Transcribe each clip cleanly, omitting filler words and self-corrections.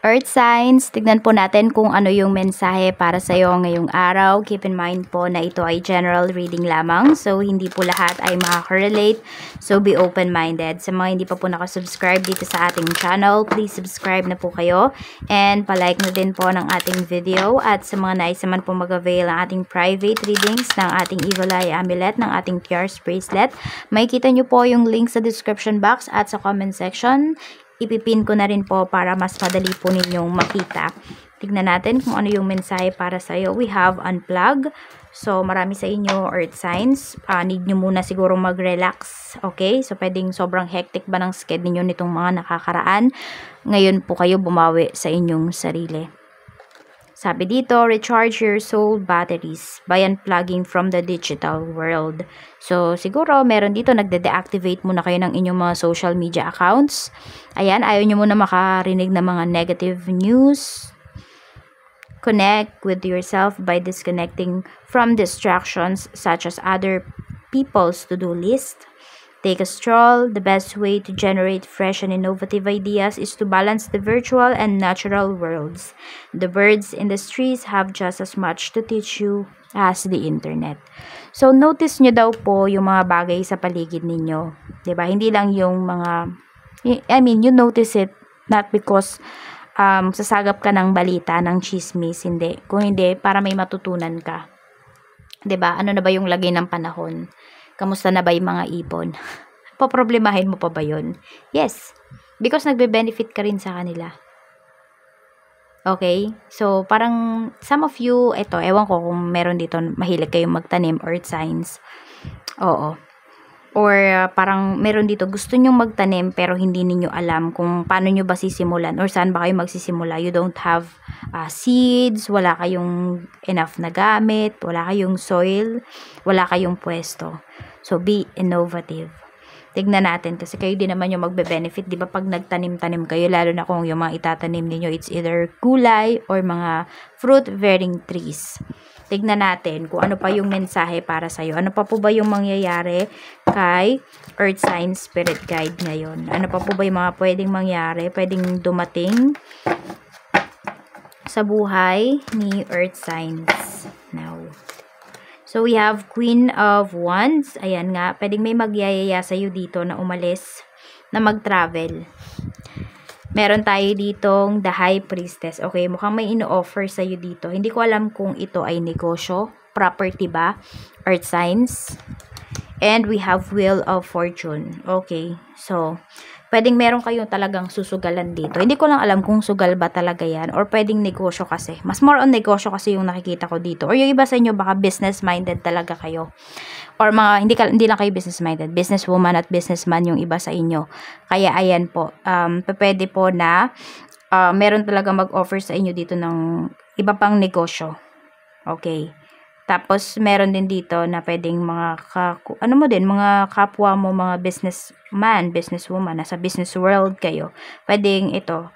Earth signs, tignan po natin kung ano yung mensahe para sa iyo ngayong araw. Keep in mind po na ito ay general reading lamang. So, hindi po lahat ay makaka-relate. So, be open-minded. Sa mga hindi pa po nakasubscribe dito sa ating channel, please subscribe na po kayo. And palike na din po ng ating video. At sa mga nais naman po mag-avail ng ating private readings, ng ating Evil Eye Amulet, ng ating Pierce Bracelet, may kita nyo po yung link sa description box at sa comment section. Ipipin ko na rin po para mas madali po ninyong makita. Tignan natin kung ano yung mensahe para sa iyo. We have unplug. So, marami sa inyo earth signs. Need nyo muna siguro mag-relax. Okay? So, pwedeng sobrang hectic ba ng schedule ninyo nitong mga nakakaraan. Ngayon po kayo bumawi sa inyong sarili. Sabi dito, recharge your soul batteries by unplugging from the digital world. So, siguro, meron dito, nagde-deactivate muna kayo ng inyong mga social media accounts. Ayan, ayaw nyo muna makarinig ng mga negative news. Connect with yourself by disconnecting from distractions such as other people's to-do list. Take a stroll. The best way to generate fresh and innovative ideas is to balance the virtual and natural worlds. The birds in the trees have just as much to teach you as the internet. So, notice nyo daw po yung mga bagay sa paligid ninyo. 'Di ba? Hindi lang yung mga, you notice it not because sasagap ka ng balita, ng chismis, hindi. Kung hindi, para may matutunan ka. 'Di ba? Ano na ba yung lagay ng panahon? Kamusta na ba yung mga ipon? Poproblemahin mo pa ba yun? Yes. Because nagbe-benefit ka rin sa kanila. Okay? So, parang some of you, ewan ko kung meron dito, mahilig kayong magtanim, earth signs. Oo. Or parang meron dito, gusto nyong magtanim pero hindi ninyo alam kung paano nyo ba sisimulan or saan ba kayo magsisimula. You don't have seeds, wala kayong enough na gamit, wala kayong soil, wala kayong pwesto. So, be innovative. Tignan natin kasi kayo din naman yung magbe-benefit. Di ba pag nagtanim-tanim kayo, lalo na kung yung mga itatanim ninyo, it's either gulay or mga fruit-bearing trees. Tignan natin kung ano pa yung mensahe para sa'yo. Ano pa po ba yung mangyayari kay Earth Sign Spirit Guide ngayon? Ano pa po ba yung mga pwedeng mangyari, pwedeng dumating sa buhay ni Earth Signs now? So, we have Queen of Wands. Ayan nga, pwedeng may magyayaya sa'yo dito na umalis, na mag-travel. Meron tayo ditong The High Priestess. Okay, mukhang may ino-offer sa'yo dito. Hindi ko alam kung ito ay negosyo, property ba, earth signs. And we have Wheel of Fortune. Okay, so, pwedeng meron kayong talagang susugalan dito. Hindi ko lang alam kung sugal ba talaga yan or pwedeng negosyo kasi. Mas more on negosyo kasi yung nakikita ko dito. Or yung iba sa inyo baka business-minded talaga kayo. Or mga, hindi lang kayo business-minded. Businesswoman at businessman yung iba sa inyo. Kaya ayan po, pwede po na meron talaga mag-offer sa inyo dito ng iba pang negosyo. Okay. Tapos, meron din dito na pwedeng mga, mga kapwa mo, mga businessman, businesswoman, nasa business world kayo. Pwedeng ito.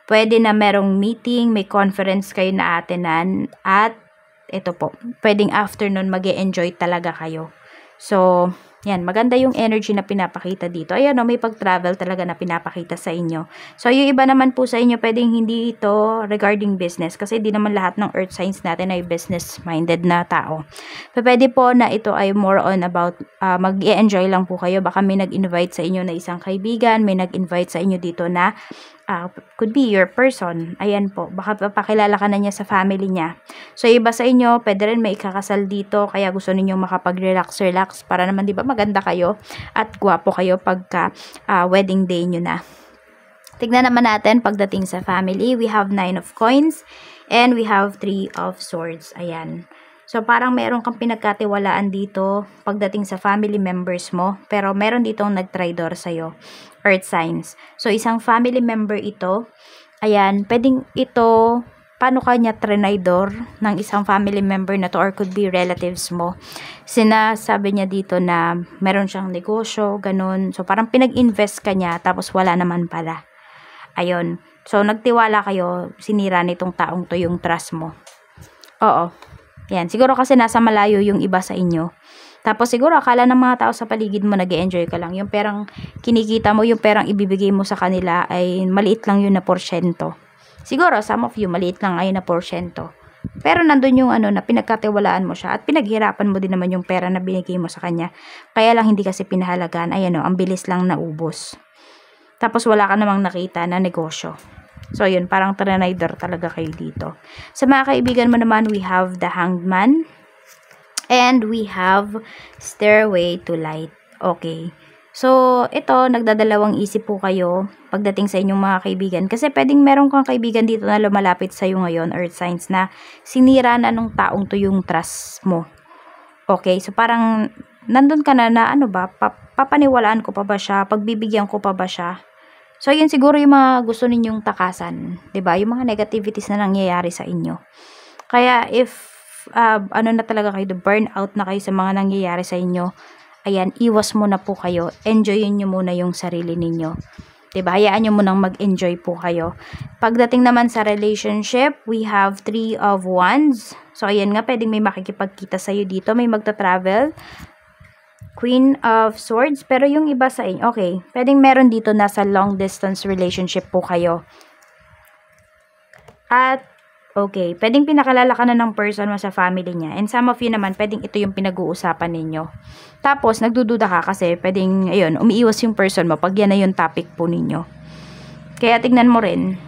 Pwede na merong meeting, may conference kayo na atenan, at ito po, pwedeng afternoon mag-e-enjoy talaga kayo. So, yan, maganda yung energy na pinapakita dito. Ayan, may pag-travel talaga na pinapakita sa inyo. So, yung iba naman po sa inyo, pwedeng hindi ito regarding business. Kasi di naman lahat ng earth signs natin ay business-minded na tao. So, pwede po na ito ay more on about mag-enjoy lang po kayo. Baka may nag-invite sa inyo na isang kaibigan, may nag-invite sa inyo dito na could be your person. Ayan po. Baka papakilala ka na niya sa family niya. So, iba sa inyo, pwede rin may ikakasal dito. Kaya gusto ninyong makapag-relax para naman, di ba, maganda kayo at gwapo kayo pagka wedding day nyo na. Tignan naman natin pagdating sa family. We have 9 of coins and we have 3 of swords. Ayan. So, parang meron kang pinagkatiwalaan dito pagdating sa family members mo. Pero meron ditong nag-traitor sa'yo. Earth signs. So, isang family member ito. Ayan. Pwedeng ito, paano kanya trinaidor ng isang family member na to or could be relatives mo. Sinasabi niya dito na meron siyang negosyo, ganun. So, parang pinag-invest ka niya tapos wala naman pala. Ayun. So, nagtiwala kayo, sinira nitong taong to yung trust mo. Oo. Yan, siguro kasi nasa malayo yung iba sa inyo. Tapos siguro akala ng mga tao sa paligid mo nag-e-enjoy ka lang. Yung perang kinikita mo, yung perang ibibigay mo sa kanila ay maliit lang yun na porsyento. Siguro, some of you, maliit lang ngayon na porsyento. Pero nandun yung ano na pinagkatiwalaan mo siya at pinaghirapan mo din naman yung pera na binigay mo sa kanya. Kaya lang hindi kasi pinahalagaan. Ayan o, ang bilis lang naubos. Tapos wala ka namang nakita na negosyo. So yun, parang trinayder talaga kayo dito. Sa mga kaibigan mo naman, we have the Hanged Man. And we have Stairway to Light. Okay. So, ito, nagdadalawang isip po kayo pagdating sa inyong mga kaibigan. Kasi pwedeng meron kang kaibigan dito na lumalapit sa'yo ngayon, Earth Signs, na sinira na nung taong to yung trust mo. Okay, so parang nandun ka na ano ba, papaniwalaan ko pa ba siya, pagbibigyan ko pa ba siya. So, yun siguro yung mga gusto ninyong takasan. 'Di ba? Yung mga negativities na nangyayari sa inyo. Kaya if ano na talaga kayo, burn out na kayo sa mga nangyayari sa inyo, ayan, iwas muna po kayo. Enjoyin nyo muna yung sarili ninyo. Diba? Hayaan nyo munang mag-enjoy po kayo. Pagdating naman sa relationship, we have 3 of Wands. So, ayan nga, pwedeng may makikipagkita sa'yo dito. May magta-travel. Queen of Swords. Pero yung iba sa inyo, okay, pwedeng meron dito nasa long distance relationship po kayo. At okay, pwedeng pinakalala ka na ng person mo sa family niya. And some of you naman, pwedeng ito yung pinag-uusapan ninyo. Tapos, nagdududa ka kasi pwedeng, ayun, umiiwas yung person mo pag yan na yung topic po ninyo. Kaya tignan mo rin.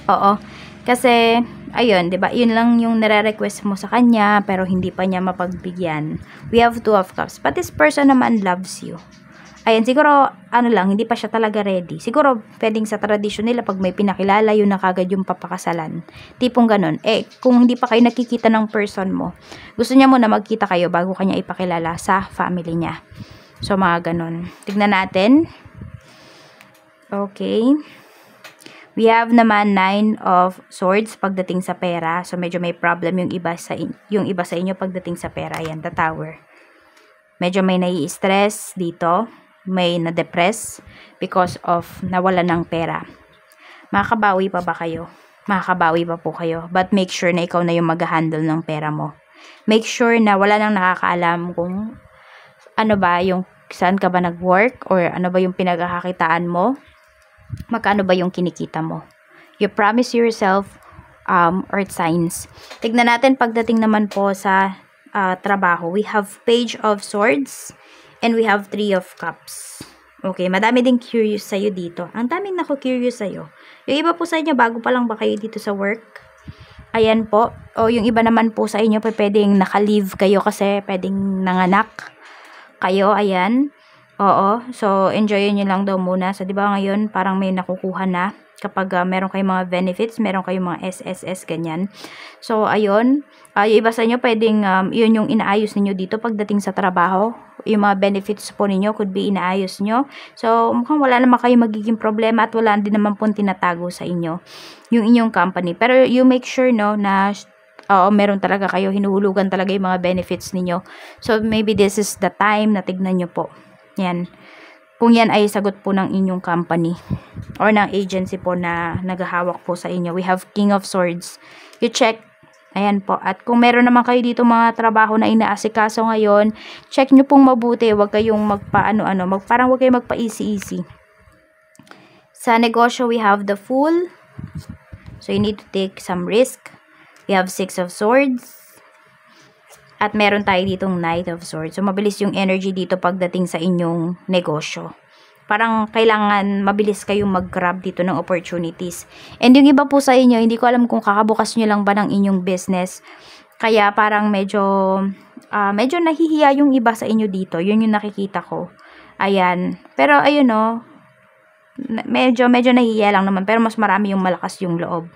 Oo. Kasi, ayun, diba, yun lang yung nare-request mo sa kanya, pero hindi pa niya mapagbigyan. We have 2 of Cups. But this person naman loves you. Ayan, siguro, ano lang, hindi pa siya talaga ready. Siguro, pwedeng sa tradisyon nila, pag may pinakilala, yun na kagad yung papakasalan. Tipong ganun. Kung hindi pa kayo nakikita ng person mo, gusto niya muna magkita kayo bago kanya ipakilala sa family niya. So, mga ganun. Tignan natin. Okay. We have naman 9 of Swords pagdating sa pera. So, medyo may problem yung iba sa inyo pagdating sa pera. Ayan, the Tower. Medyo may nai-stress dito. May na-depress because of nawala ng pera. Makakabawi pa ba kayo? Makakabawi pa po kayo. But make sure na ikaw na yung mag-handle ng pera mo. Make sure na wala nang nakakaalam kung ano ba yung saan ka ba nag-work or ano ba yung pinagkakakitaan mo. Magkano ba yung kinikita mo. You promise yourself Earth Signs. Tignan natin pagdating naman po sa trabaho. We have Page of Swords. And we have 3 of Cups. Okay, madami din curious sa'yo dito. Ang daming naku-curious sa'yo. Yung iba po sa inyo, bago pa lang ba kayo dito sa work? Ayan po. O yung iba naman po sa inyo, pwedeng naka-leave kayo kasi pwedeng nanganak kayo. Ayan. Oo. So, enjoyin nyo lang daw muna. So, di ba ngayon, parang may nakukuha na. Kapag meron kayong mga benefits, meron kayong mga SSS, ganyan. So, ayun. Yung iba sa inyo, pwedeng yun yung inaayos ninyo dito pagdating sa trabaho. Yung mga benefits po ninyo could be inaayos nyo. So, mukhang wala naman kayo magiging problema at wala din naman po tinatago sa inyo yung inyong company. Pero you make sure, no, na meron talaga kayo, hinuhulugan talaga yung mga benefits ninyo. So, maybe this is the time na tignan nyo po. Yan. Kung yan ay sagot po ng inyong company or ng agency po na naghahawak po sa inyo. We have King of Swords. You check. Ayan po. At kung meron naman kayo dito mga trabaho na inaasikaso ngayon, check nyo pong mabuti. Huwag kayong parang huwag kayong magpa-easy-easy. Sa negosyo, we have the Fool. So, you need to take some risk. We have 6 of Swords. At meron tayo ditong Knight of Swords. So, mabilis yung energy dito pagdating sa inyong negosyo. Parang kailangan mabilis kayong mag-grab dito ng opportunities. And yung iba po sa inyo, hindi ko alam kung kakabukas nyo lang ba ng inyong business. Kaya parang medyo nahihiya yung iba sa inyo dito. Yun yung nakikita ko. Ayan. Pero ayun o, medyo nahihiya lang naman. Pero mas marami yung malakas yung loob.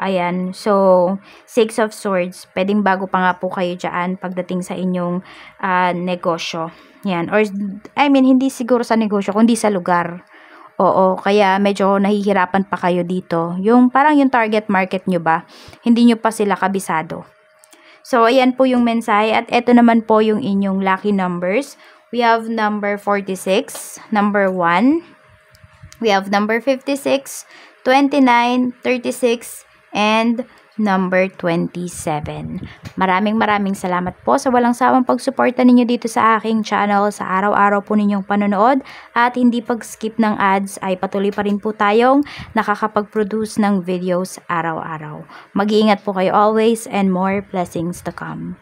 Ayan, so 6 of Swords, pwedeng bago pa nga po kayo dyan pagdating sa inyong negosyo. Yan, or I mean, hindi siguro sa negosyo, kundi sa lugar. Oo, kaya medyo nahihirapan pa kayo dito. Yung parang yung target market nyo ba, hindi nyo pa sila kabisado. So, ayan po yung mensahe at eto naman po yung inyong lucky numbers. We have number 46, number 1. We have number 56, 29, 36, and number 27. Maraming salamat po sa walang sawang pagsuporta ninyo dito sa aking channel, sa araw-araw po ninyong panonood at hindi pag-skip ng ads ay patuloy pa rin po tayong nakakapag-produce ng videos araw-araw. Mag-iingat po kayo always and more blessings to come.